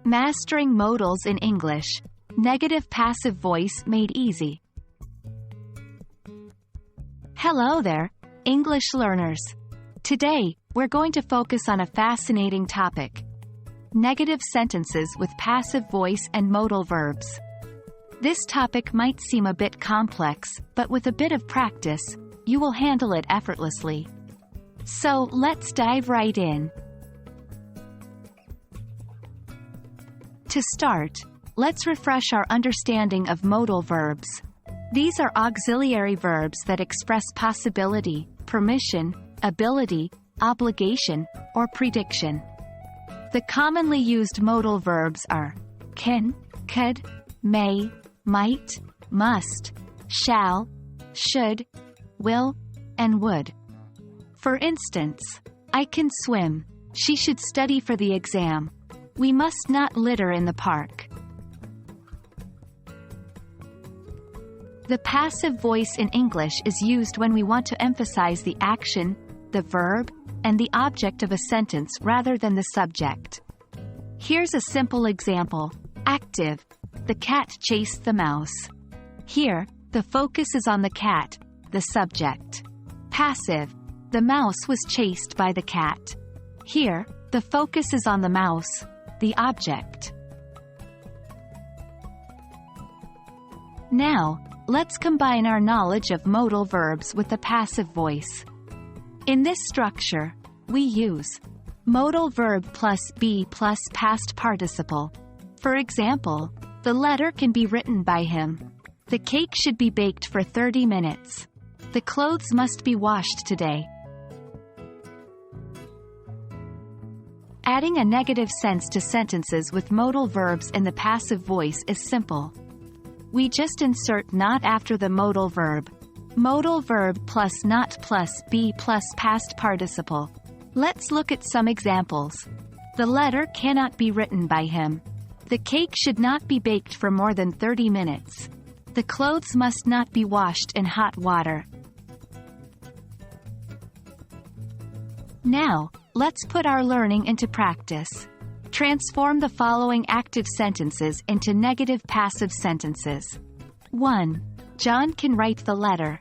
Mastering modals in English. Negative passive voice made easy. Hello there, English learners. Today, we're going to focus on a fascinating topic. Negative sentences with passive voice and modal verbs. This topic might seem a bit complex, but with a bit of practice, you will handle it effortlessly. So, let's dive right in. To start, let's refresh our understanding of modal verbs. These are auxiliary verbs that express possibility, permission, ability, obligation, or prediction. The commonly used modal verbs are can, could, may, might, must, shall, should, will, and would. For instance, I can swim. She should study for the exam. We must not litter in the park. The passive voice in English is used when we want to emphasize the action, the verb, and the object of a sentence rather than the subject. Here's a simple example. Active. The cat chased the mouse. Here, the focus is on the cat, the subject. Passive. The mouse was chased by the cat. Here, the focus is on the mouse, the object. Now, let's combine our knowledge of modal verbs with the passive voice. In this structure, we use modal verb plus be plus past participle. For example, the letter can be written by him. The cake should be baked for 30 minutes. The clothes must be washed today. Adding a negative sense to sentences with modal verbs in the passive voice is simple. We just insert not after the modal verb. Modal verb plus not plus be plus past participle. Let's look at some examples. The letter cannot be written by him. The cake should not be baked for more than 30 minutes. The clothes must not be washed in hot water. Now, let's put our learning into practice. Transform the following active sentences into negative passive sentences. 1. John can write the letter.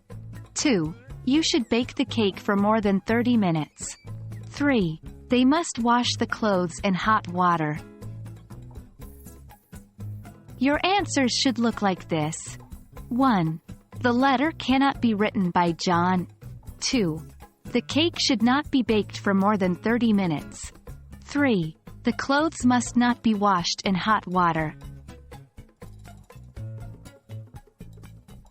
2. You should bake the cake for more than 30 minutes. 3. They must wash the clothes in hot water. Your answers should look like this. 1. The letter cannot be written by John. 2. The cake should not be baked for more than 30 minutes. 3. The clothes must not be washed in hot water.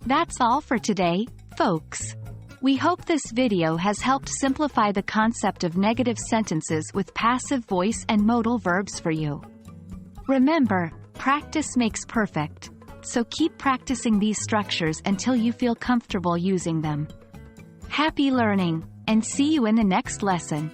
That's all for today, folks. We hope this video has helped simplify the concept of negative sentences with passive voice and modal verbs for you. Remember, practice makes perfect, so keep practicing these structures until you feel comfortable using them. Happy learning, and see you in the next lesson.